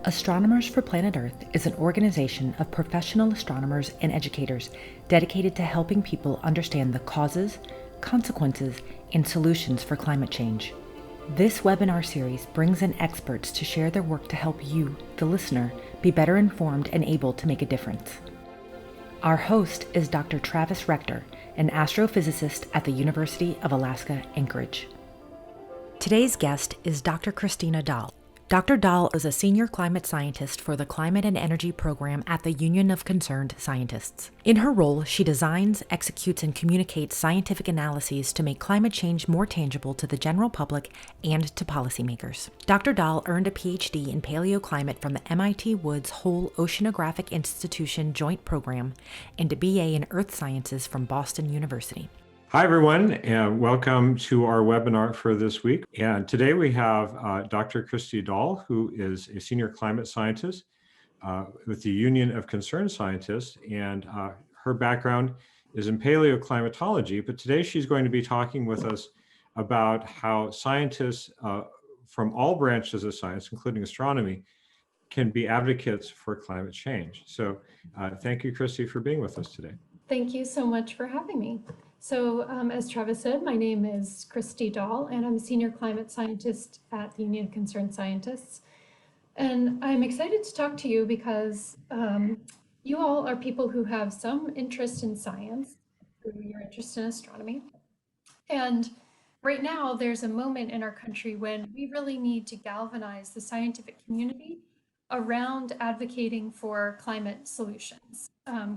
Astronomers for Planet Earth is an organization of professional astronomers and educators dedicated to helping people understand the causes, consequences, and solutions for climate change. This webinar series brings in experts to share their work to help you, the listener, be better informed and able to make a difference. Our host is Dr. Travis Rector, an astrophysicist at the University of Alaska, Anchorage. Today's guest is Dr. Kristina Dahl. Dr. Dahl is a senior climate scientist for the Climate and Energy Program at the Union of Concerned Scientists. In her role, she designs, executes, and communicates scientific analyses to make climate change more tangible to the general public and to policymakers. Dr. Dahl earned a PhD in paleoclimate from the MIT Woods Hole Oceanographic Institution Joint Program and a BA in Earth Sciences from Boston University. Hi, everyone, and welcome to our webinar for this week. And today we have Dr. Kristina Dahl, who is a senior climate scientist with the Union of Concerned Scientists, and her background is in paleoclimatology. But today she's going to be talking with us about how scientists from all branches of science, including astronomy, can be advocates for climate change. So thank you, Kristy, for being with us today. Thank you so much for having me. So as Travis said, my name is Kristina Dahl, and I'm a senior climate scientist at the Union of Concerned Scientists. And I'm excited to talk to you because you all are people who have some interest in science, through your interest in astronomy. And right now, there's a moment in our country when we really need to galvanize the scientific community around advocating for climate solutions.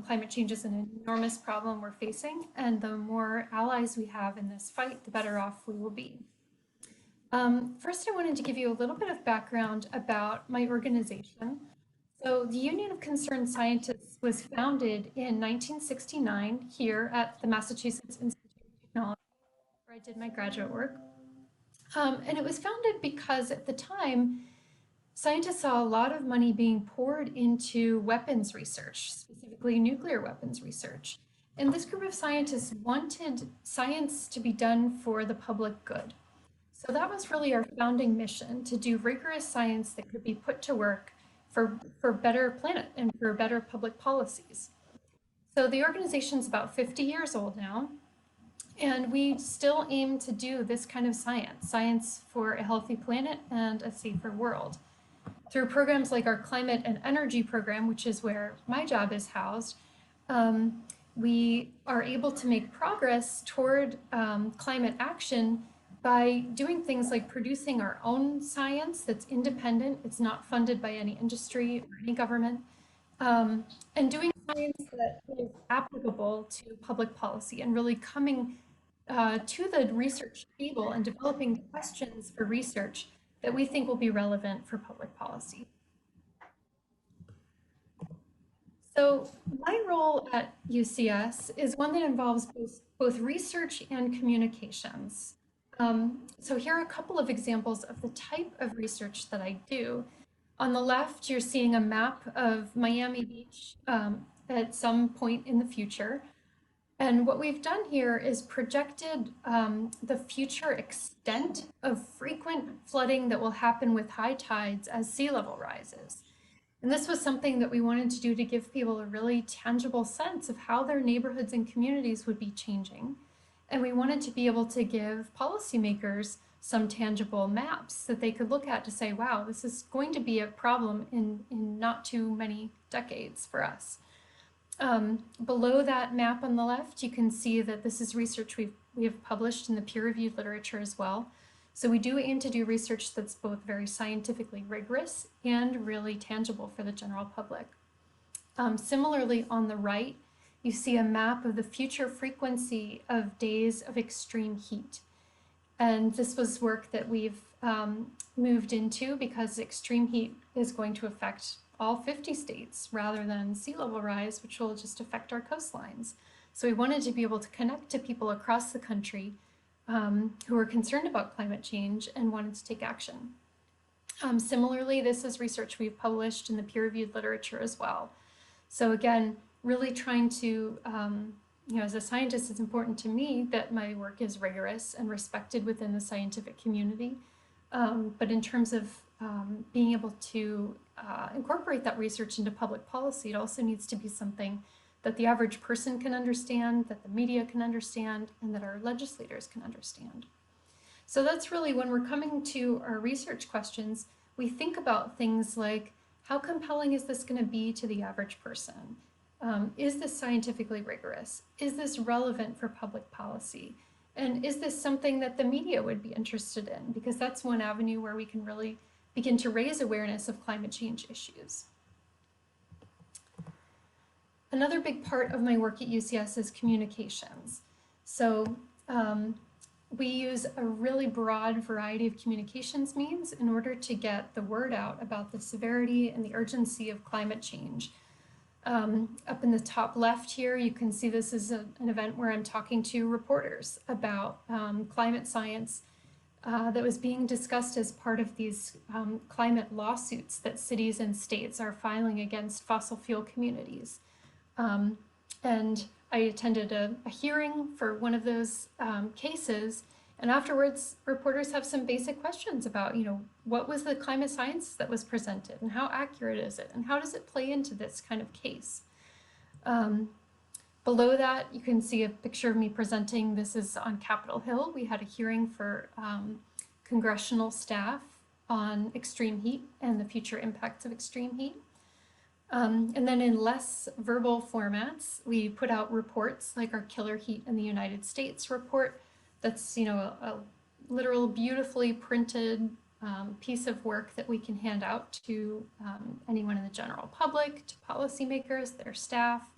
Climate change is an enormous problem we're facing, and the more allies we have in this fight, the better off we will be. First, I wanted to give you a little bit of background about my organization. So the Union of Concerned Scientists was founded in 1969 here at the Massachusetts Institute of Technology, where I did my graduate work. And it was founded because at the time, scientists saw a lot of money being poured into weapons research, specifically nuclear weapons research. And this group of scientists wanted science to be done for the public good. So that was really our founding mission, to do rigorous science that could be put to work for a better planet and for better public policies. So the organization's about 50 years old now, and we still aim to do this kind of science for a healthy planet and a safer world. Through programs like our Climate and Energy program, which is where my job is housed, we are able to make progress toward climate action by doing things like producing our own science that's independent, it's not funded by any industry or any government, and doing science that is applicable to public policy and really coming to the research table and developing questions for research that we think will be relevant for public policy. So my role at UCS is one that involves both research and communications. So here are a couple of examples of the type of research that I do. On the left, you're seeing a map of Miami Beach at some point in the future. And what we've done here is projected the future extent of frequent flooding that will happen with high tides as sea level rises. And this was something that we wanted to do to give people a really tangible sense of how their neighborhoods and communities would be changing. And we wanted to be able to give policymakers some tangible maps that they could look at to say, wow, this is going to be a problem in not too many decades for us. Below that map on the left, you can see that this is research we have published in the peer-reviewed literature as well. So we do aim to do research that's both very scientifically rigorous and really tangible for the general public. Similarly, on the right, you see a map of the future frequency of days of extreme heat. And this was work that we've moved into because extreme heat is going to affect all 50 states rather than sea level rise, which will just affect our coastlines. So we wanted to be able to connect to people across the country who are concerned about climate change and wanted to take action. Similarly, this is research we've published in the peer-reviewed literature as well. So again, really trying to, as a scientist, it's important to me that my work is rigorous and respected within the scientific community. But in terms of being able to incorporate that research into public policy, it also needs to be something that the average person can understand, that the media can understand, and that our legislators can understand. So that's really, when we're coming to our research questions, we think about things like, how compelling is this going to be to the average person? Is this scientifically rigorous? Is this relevant for public policy? And is this something that the media would be interested in? Because that's one avenue where we can really begin to raise awareness of climate change issues. Another big part of my work at UCS is communications. So we use a really broad variety of communications means in order to get the word out about the severity and the urgency of climate change. Up in the top left here, you can see this is an event where I'm talking to reporters about climate science that was being discussed as part of these climate lawsuits that cities and states are filing against fossil fuel communities. And I attended a hearing for one of those cases, and afterwards reporters have some basic questions about, what was the climate science that was presented, and how accurate is it, and how does it play into this kind of case? Below that, you can see a picture of me presenting. This is on Capitol Hill. We had a hearing for congressional staff on extreme heat and the future impacts of extreme heat. And then in less verbal formats, we put out reports like our Killer Heat in the United States report. That's, a literal beautifully printed piece of work that we can hand out to anyone in the general public, to policymakers, their staff.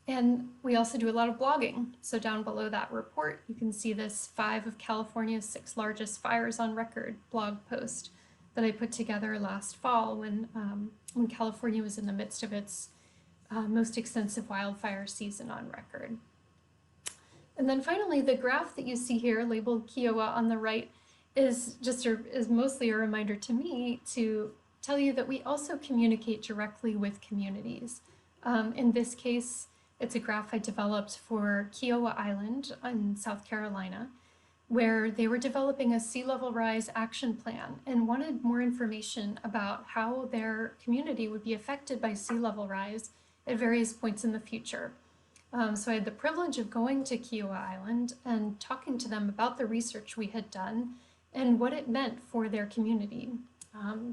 And we also do a lot of blogging. So down below that report, you can see this 5 of California's 6 largest fires on record blog post that I put together last fall when California was in the midst of its most extensive wildfire season on record. And then finally, the graph that you see here labeled Kiowa on the right is mostly a reminder to me to tell you that we also communicate directly with communities. In this case, it's a graph I developed for Kiowa Island in South Carolina, where they were developing a sea level rise action plan and wanted more information about how their community would be affected by sea level rise at various points in the future. So I had the privilege of going to Kiowa Island and talking to them about the research we had done and what it meant for their community.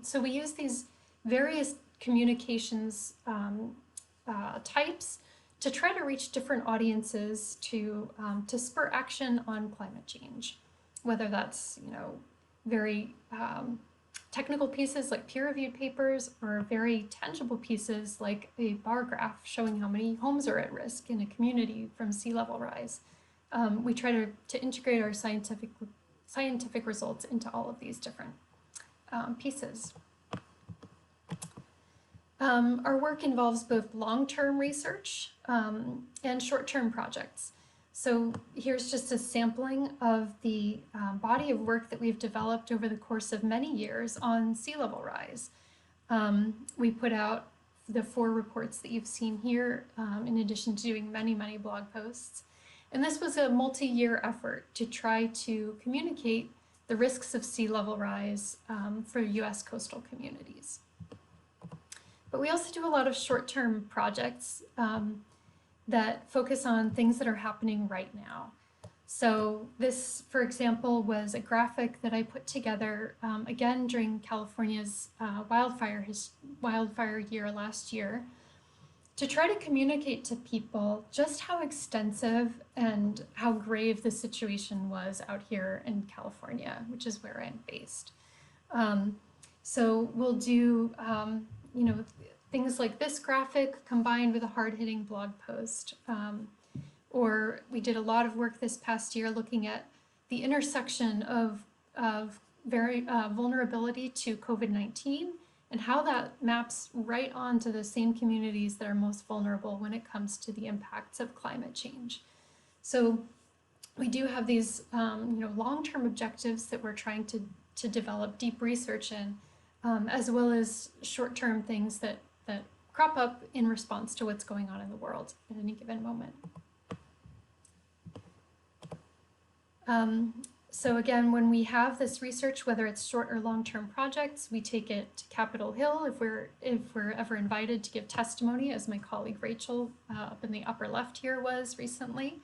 So we use these various communications types to try to reach different audiences to spur action on climate change, whether that's very technical pieces like peer-reviewed papers, or very tangible pieces like a bar graph showing how many homes are at risk in a community from sea level rise. We try to integrate our scientific results into all of these different pieces. Our work involves both long-term research and short-term projects. So here's just a sampling of the body of work that we've developed over the course of many years on sea level rise. We put out the 4 reports that you've seen here, in addition to doing many, many blog posts. And this was a multi-year effort to try to communicate the risks of sea level rise for US coastal communities. But we also do a lot of short-term projects that focus on things that are happening right now. So this, for example, was a graphic that I put together again during California's wildfire year last year, to try to communicate to people just how extensive and how grave the situation was out here in California, which is where I'm based. So we'll do things like this graphic combined with a hard-hitting blog post. Or we did a lot of work this past year looking at the intersection of very vulnerability to COVID-19 and how that maps right onto the same communities that are most vulnerable when it comes to the impacts of climate change. So we do have these long-term objectives that we're trying to develop deep research in, as well as short-term things that crop up in response to what's going on in the world at any given moment. So again, when we have this research, whether it's short or long-term projects, we take it to Capitol Hill if we're ever invited to give testimony, as my colleague Rachel up in the upper left here was recently.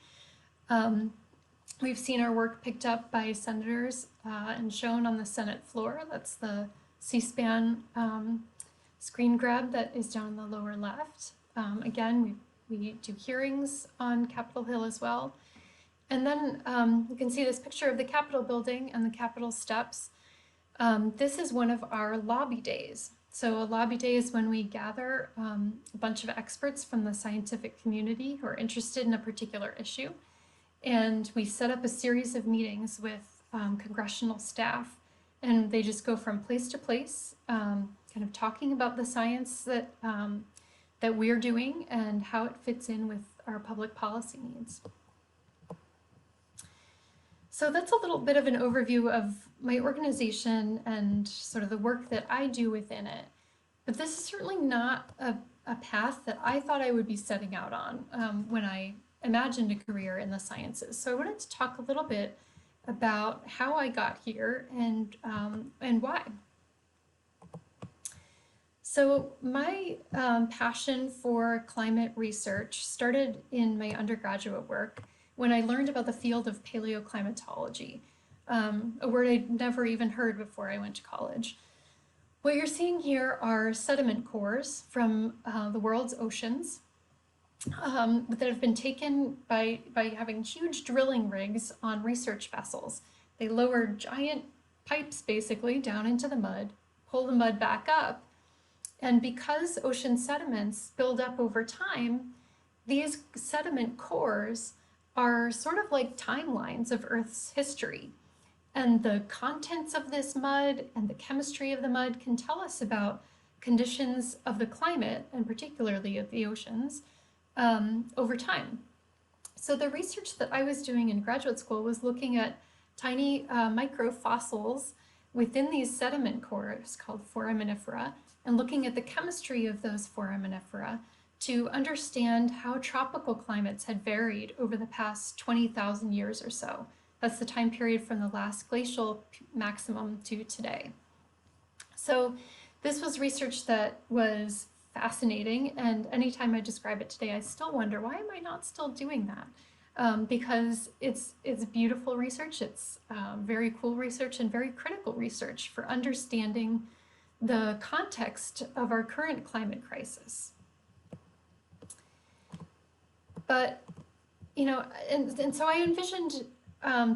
We've seen our work picked up by senators and shown on the Senate floor. That's the C-SPAN screen grab that is down in the lower left. Again, we do hearings on Capitol Hill as well. And then you can see this picture of the Capitol building and the Capitol steps. This is one of our lobby days. So a lobby day is when we gather a bunch of experts from the scientific community who are interested in a particular issue. And we set up a series of meetings with congressional staff, and they just go from place to place, kind of talking about the science that, that we're doing and how it fits in with our public policy needs. So that's a little bit of an overview of my organization and sort of the work that I do within it. But this is certainly not a path that I thought I would be setting out on when I imagined a career in the sciences. So I wanted to talk a little bit about how I got here and why. So my passion for climate research started in my undergraduate work when I learned about the field of paleoclimatology, a word I'd never even heard before I went to college. What you're seeing here are sediment cores from the world's oceans that have been taken by having huge drilling rigs on research vessels. They lower giant pipes basically down into the mud, pull the mud back up, and because ocean sediments build up over time, these sediment cores are sort of like timelines of Earth's history. And the contents of this mud and the chemistry of the mud can tell us about conditions of the climate, and particularly of the oceans, over time. So the research that I was doing in graduate school was looking at tiny microfossils within these sediment cores called foraminifera, and looking at the chemistry of those foraminifera to understand how tropical climates had varied over the past 20,000 years or so. That's the time period from the last glacial maximum to today. So this was research that was fascinating, and anytime I describe it today, I still wonder, why am I not still doing that? Because it's beautiful research, it's very cool research, and very critical research for understanding the context of our current climate crisis. But, you know, and so I envisioned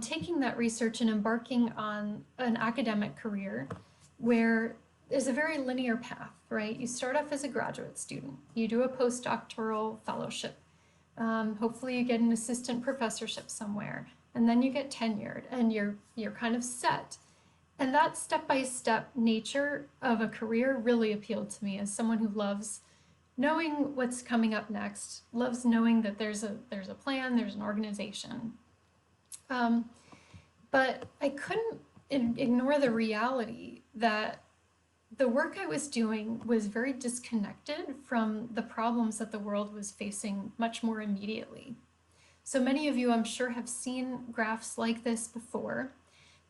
taking that research and embarking on an academic career where there's a very linear path, right? You start off as a graduate student, you do a postdoctoral fellowship, hopefully you get an assistant professorship somewhere, and then you get tenured and you're kind of set. And that step-by-step nature of a career really appealed to me as someone who loves knowing what's coming up next, loves knowing that there's a plan, there's an organization. But I couldn't ignore the reality that the work I was doing was very disconnected from the problems that the world was facing much more immediately. So many of you, I'm sure, have seen graphs like this before.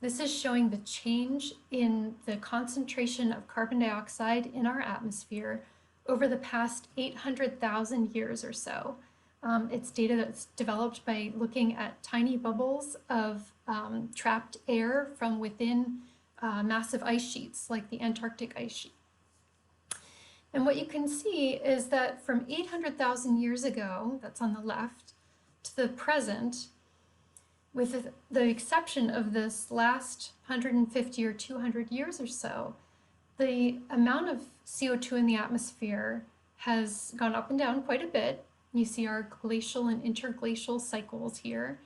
This is showing the change in the concentration of carbon dioxide in our atmosphere over the past 800,000 years or so. It's data that's developed by looking at tiny bubbles of trapped air from within massive ice sheets, like the Antarctic ice sheet. And what you can see is that from 800,000 years ago, that's on the left, to the present, with the exception of this last 150 or 200 years or so, the amount of CO2 in the atmosphere has gone up and down quite a bit. You see our glacial and interglacial cycles here,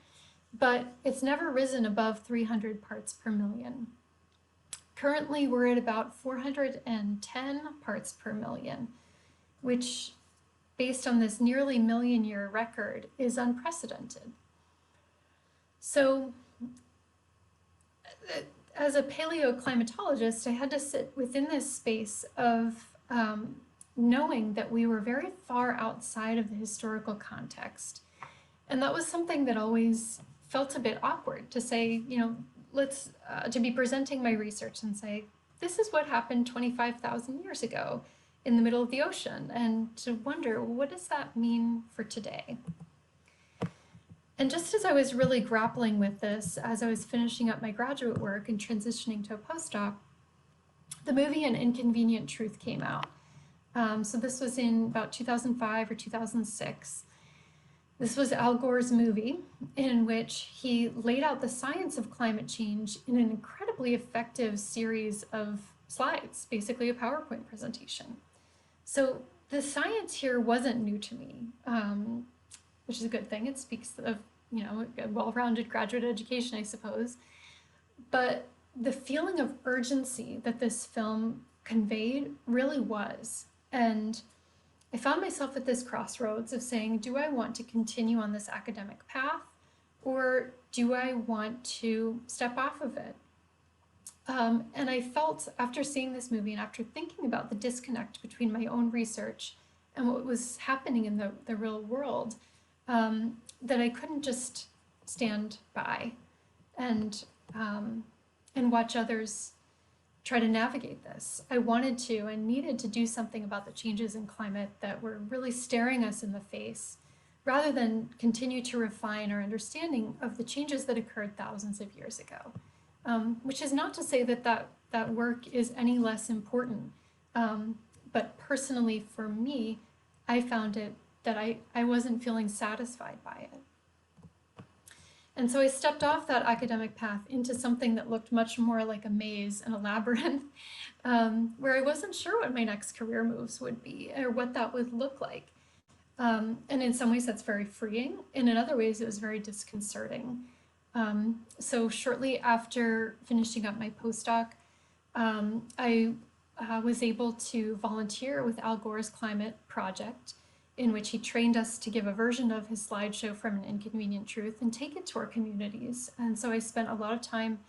but it's never risen above 300 parts per million. Currently, we're at about 410 parts per million, which, based on this nearly million-year record, is unprecedented. So, as a paleoclimatologist, I had to sit within this space of knowing that we were very far outside of the historical context. And that was something that always felt a bit awkward to say, you know, to be presenting my research and say, this is what happened 25,000 years ago in the middle of the ocean, and to wonder, what does that mean for today? And just as I was really grappling with this, as I was finishing up my graduate work and transitioning to a postdoc, the movie An Inconvenient Truth came out. So this was in about 2005 or 2006. This was Al Gore's movie in which he laid out the science of climate change in an incredibly effective series of slides, basically a PowerPoint presentation. So the science here wasn't new to me, which is a good thing. It speaks of, a well-rounded graduate education, I suppose. But the feeling of urgency that this film conveyed really was. And I found myself at this crossroads of saying, do I want to continue on this academic path, or do I want to step off of it? And I felt, after seeing this movie and after thinking about the disconnect between my own research and what was happening in the real world, that I couldn't just stand by and watch others try to navigate this. I wanted to and needed to do something about the changes in climate that were really staring us in the face, rather than continue to refine our understanding of the changes that occurred thousands of years ago. Which is not to say that work is any less important, but personally for me, I found it that I wasn't feeling satisfied by it. And so I stepped off that academic path into something that looked much more like a maze and a labyrinth, where I wasn't sure what my next career moves would be or what that would look like. And in some ways that's very freeing, and in other ways it was very disconcerting. So shortly after finishing up my postdoc, I was able to volunteer with Al Gore's climate project, in which he trained us to give a version of his slideshow from An Inconvenient Truth and take it to our communities. And so I spent a lot of time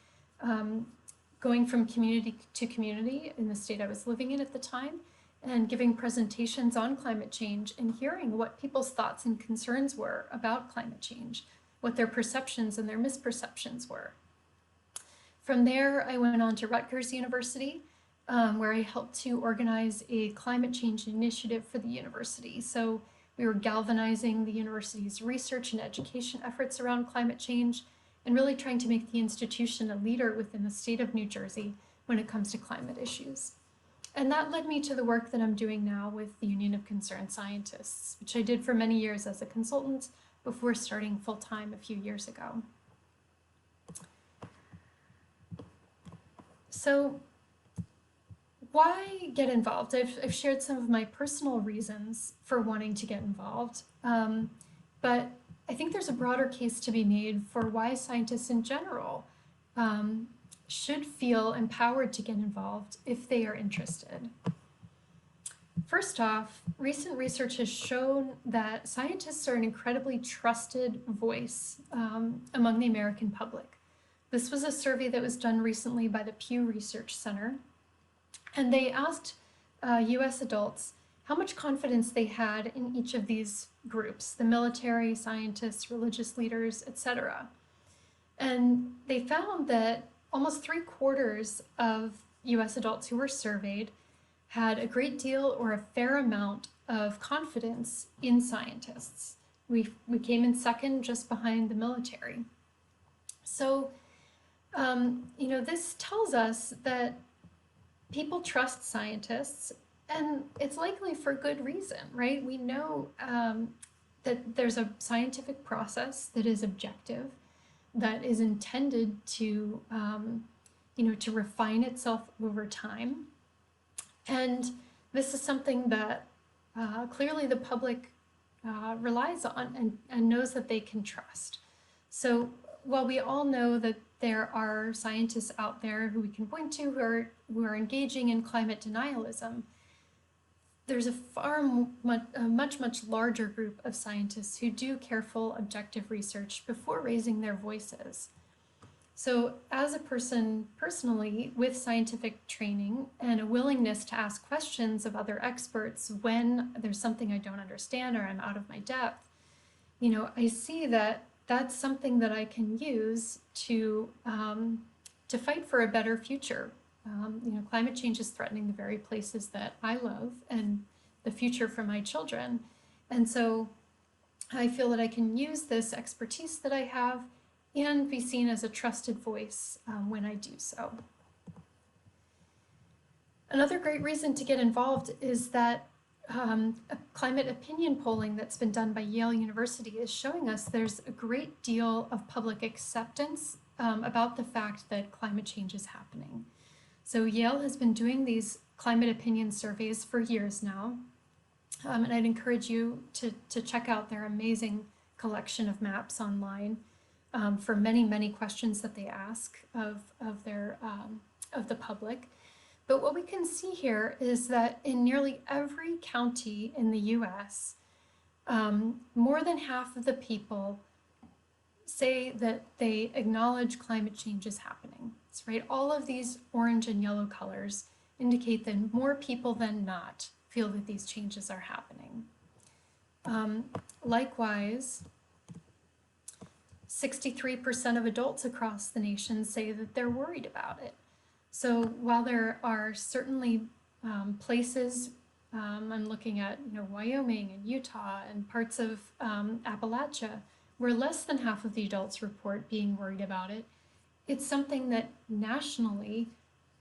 going from community to community in the state I was living in at the time, and giving presentations on climate change and hearing what people's thoughts and concerns were about climate change, what their perceptions and their misperceptions were. From there, I went on to Rutgers University, where I helped to organize a climate change initiative for the university. So we were galvanizing the university's research and education efforts around climate change, and really trying to make the institution a leader within the state of New Jersey when it comes to climate issues. And that led me to the work that I'm doing now with the Union of Concerned Scientists, which I did for many years as a consultant before starting full-time a few years ago. So why get involved? I've shared some of my personal reasons for wanting to get involved, but I think there's a broader case to be made for why scientists in general should feel empowered to get involved if they are interested. First off, recent research has shown that scientists are an incredibly trusted voice among the American public. This was a survey that was done recently by the Pew Research Center, and they asked US adults how much confidence they had in each of these groups, the military, scientists, religious leaders, etc. And they found that almost 3/4 of US adults who were surveyed had a great deal or a fair amount of confidence in scientists. We came in second, just behind the military. So, this tells us that people trust scientists, and it's likely for good reason, right? We know that there's a scientific process that is objective, that is intended to, to refine itself over time. And this is something that clearly the public relies on and knows that they can trust. So while we all know that there are scientists out there who we can point to who are engaging in climate denialism, there's a much larger group of scientists who do careful, objective research before raising their voices. So as a person personally with scientific training and a willingness to ask questions of other experts when there's something I don't understand or I'm out of my depth, I see that that's something that I can use to to fight for a better future. Climate change is threatening the very places that I love and the future for my children. And so I feel that I can use this expertise that I have and be seen as a trusted voice when I do so. Another great reason to get involved is that a climate opinion polling that's been done by Yale University is showing us there's a great deal of public acceptance about the fact that climate change is happening. So Yale has been doing these climate opinion surveys for years now, and I'd encourage you to check out their amazing collection of maps online for many, many questions that they ask of the public. But what we can see here is that in nearly every county in the US, more than half of the people say that they acknowledge climate change is happening. That's right. All of these orange and yellow colors indicate that more people than not feel that these changes are happening. Likewise, 63% of adults across the nation say that they're worried about it. So while there are certainly places, I'm looking at Wyoming and Utah and parts of Appalachia, where less than half of the adults report being worried about it, it's something that nationally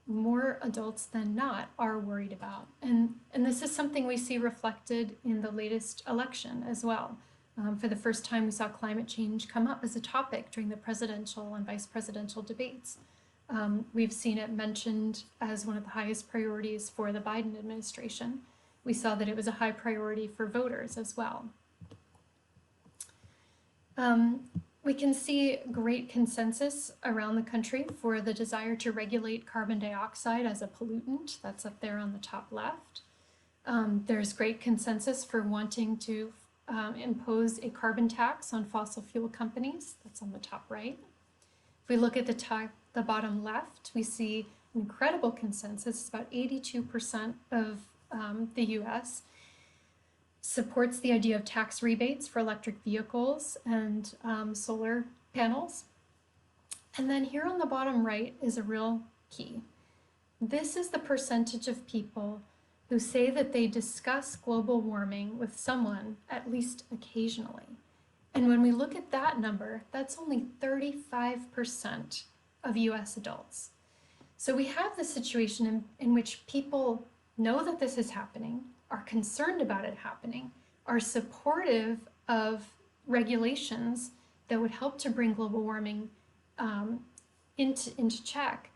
more adults than not are worried about. And this is something we see reflected in the latest election as well. For the first time, we saw climate change come up as a topic during the presidential and vice presidential debates. We've seen it mentioned as one of the highest priorities for the Biden administration. We saw that it was a high priority for voters as well. We can see great consensus around the country for the desire to regulate carbon dioxide as a pollutant. That's up there on the top left. There's great consensus for wanting to impose a carbon tax on fossil fuel companies. That's on the top right. If we look at the bottom left, we see an incredible consensus. It's about 82% of the US supports the idea of tax rebates for electric vehicles and solar panels. And then here on the bottom right is a real key. This is the percentage of people who say that they discuss global warming with someone at least occasionally. And when we look at that number, that's only 35% of US adults. So we have the situation in which people know that this is happening, are concerned about it happening, are supportive of regulations that would help to bring global warming into check,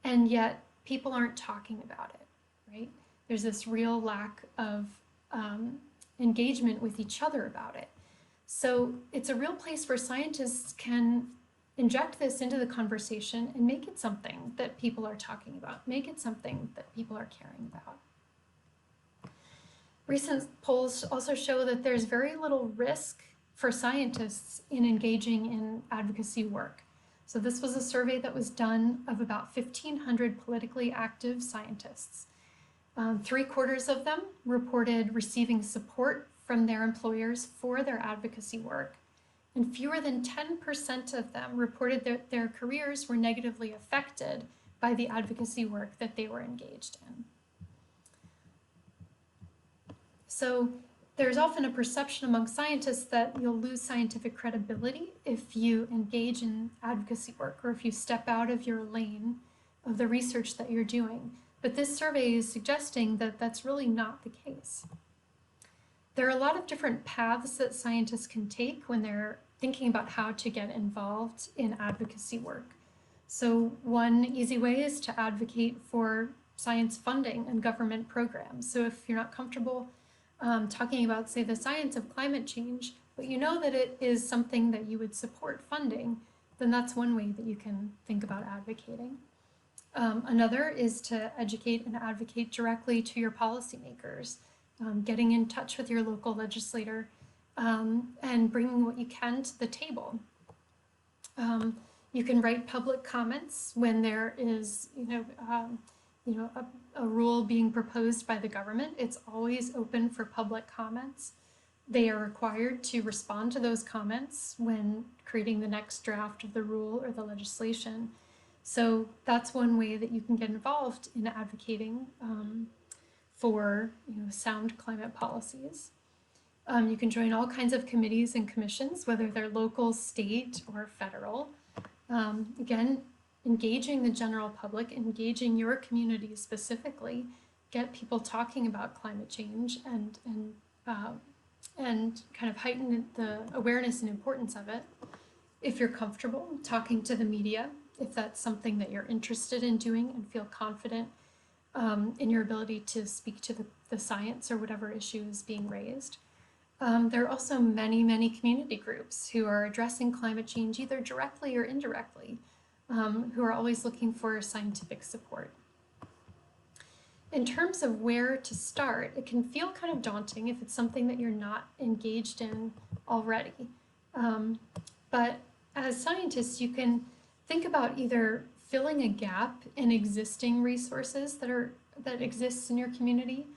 and yet people aren't talking about it, right? There's this real lack of engagement with each other about it. So it's a real place where scientists can inject this into the conversation and make it something that people are talking about, make it something that people are caring about. Recent polls also show that there's very little risk for scientists in engaging in advocacy work. So this was a survey that was done of about 1,500 politically active scientists. 3/4 of them reported receiving support from their employers for their advocacy work, and fewer than 10% of them reported that their careers were negatively affected by the advocacy work that they were engaged in. So there's often a perception among scientists that you'll lose scientific credibility if you engage in advocacy work or if you step out of your lane of the research that you're doing. But this survey is suggesting that that's really not the case. There are a lot of different paths that scientists can take when they're thinking about how to get involved in advocacy work. So one easy way is to advocate for science funding and government programs. So if you're not comfortable talking about, say, the science of climate change, but you know that it is something that you would support funding, then that's one way that you can think about advocating. Another is to educate and advocate directly to your policymakers, getting in touch with your local legislator and bringing what you can to the table. You can write public comments when there is, a rule being proposed by the government. It's always open for public comments. They are required to respond to those comments when creating the next draft of the rule or the legislation. So that's one way that you can get involved in advocating for sound climate policies. You can join all kinds of committees and commissions, whether they're local, state, or federal. Again, engaging the general public, engaging your community specifically, get people talking about climate change and kind of heighten the awareness and importance of it. If you're comfortable talking to the media, if that's something that you're interested in doing and feel confident in your ability to speak to the science or whatever issue is being raised. There are also many, many community groups who are addressing climate change either directly or indirectly, who are always looking for scientific support. In terms of where to start, it can feel kind of daunting if it's something that you're not engaged in already. But as scientists, you can think about either filling a gap in existing resources that exists in your community,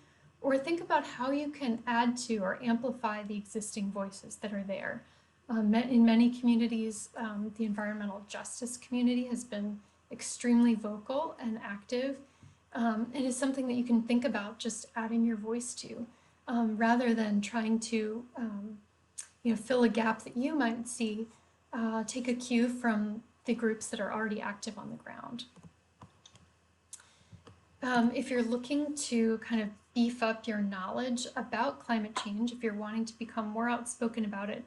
or think about how you can add to or amplify the existing voices that are there. In many communities, the environmental justice community has been extremely vocal and active, and is something that you can think about just adding your voice to, rather than trying to fill a gap that you might see. Take a cue from the groups that are already active on the ground. If you're looking to kind of beef up your knowledge about climate change, if you're wanting to become more outspoken about it,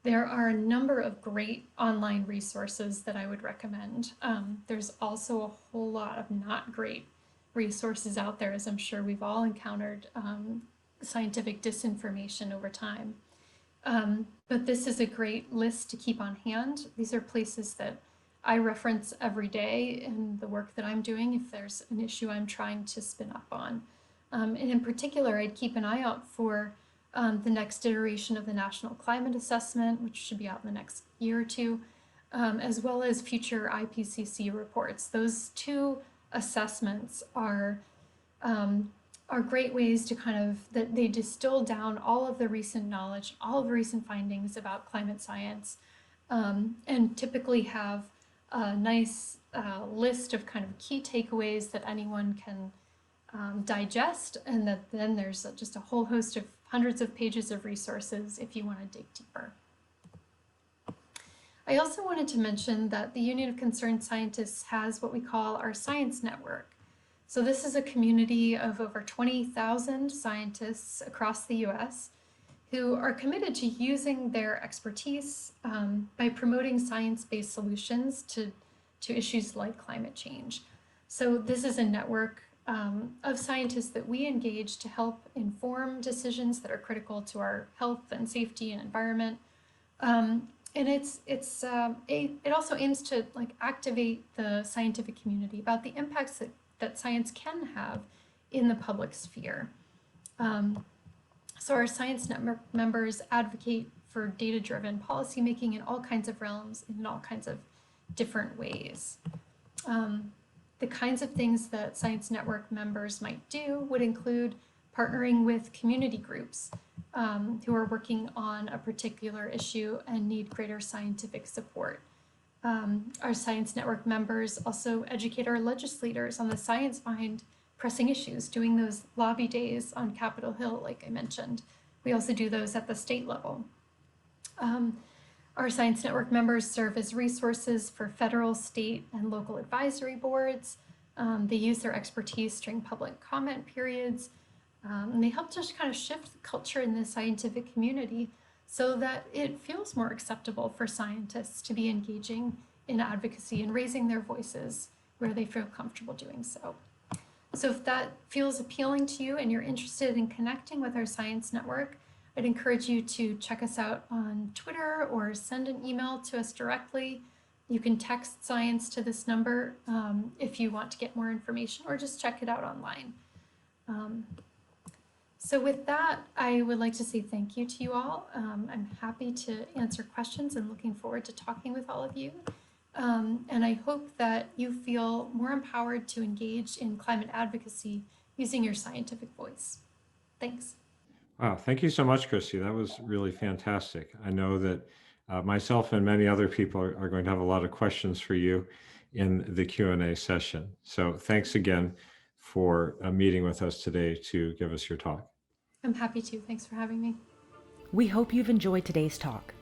there are a number of great online resources that I would recommend. There's also a whole lot of not great resources out there, as I'm sure we've all encountered scientific disinformation over time. But this is a great list to keep on hand. These are places that I reference every day in the work that I'm doing if there's an issue I'm trying to spin up on. And in particular, I'd keep an eye out for the next iteration of the National Climate Assessment, which should be out in the next year or two, as well as future IPCC reports. Those two assessments are great ways to that they distill down all of the recent knowledge, all of the recent findings about climate science, and typically have a nice list of kind of key takeaways that anyone can digest, and that then there's just a whole host of hundreds of pages of resources if you want to dig deeper. I also wanted to mention that the Union of Concerned Scientists has what we call our Science Network. So this is a community of over 20,000 scientists across the US who are committed to using their expertise by promoting science-based solutions to issues like climate change. So this is a network of scientists that we engage to help inform decisions that are critical to our health and safety and environment. And it also aims to activate the scientific community about the impacts that science can have in the public sphere. So our Science Network members advocate for data-driven policymaking in all kinds of realms, in all kinds of different ways. The kinds of things that Science Network members might do would include partnering with community groups who are working on a particular issue and need greater scientific support. Our Science Network members also educate our legislators on the science behind pressing issues, doing those lobby days on Capitol Hill, like I mentioned. We also do those at the state level. Our Science Network members serve as resources for federal, state, and local advisory boards. They use their expertise during public comment periods. And they help just kind of shift the culture in the scientific community so that it feels more acceptable for scientists to be engaging in advocacy and raising their voices where they feel comfortable doing so. So if that feels appealing to you and you're interested in connecting with our Science Network, I'd encourage you to check us out on Twitter or send an email to us directly. You can text science to this number if you want to get more information, or just check it out online. So with that, I would like to say thank you to you all. I'm happy to answer questions and looking forward to talking with all of you. And I hope that you feel more empowered to engage in climate advocacy using your scientific voice. Thanks. Wow, thank you so much, Christy. That was really fantastic. I know that myself and many other people are going to have a lot of questions for you. in the Q&A session. So thanks again for meeting with us today to give us your talk. I'm happy to. Thanks for having me. We hope you've enjoyed today's talk.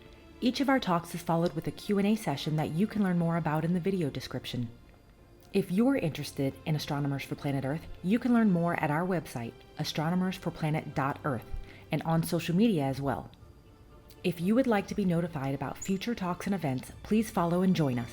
Each of our talks is followed with a Q&A session that you can learn more about in the video description. If you're interested in Astronomers for Planet Earth, you can learn more at our website, astronomersforplanet.earth, and on social media as well. If you would like to be notified about future talks and events, please follow and join us.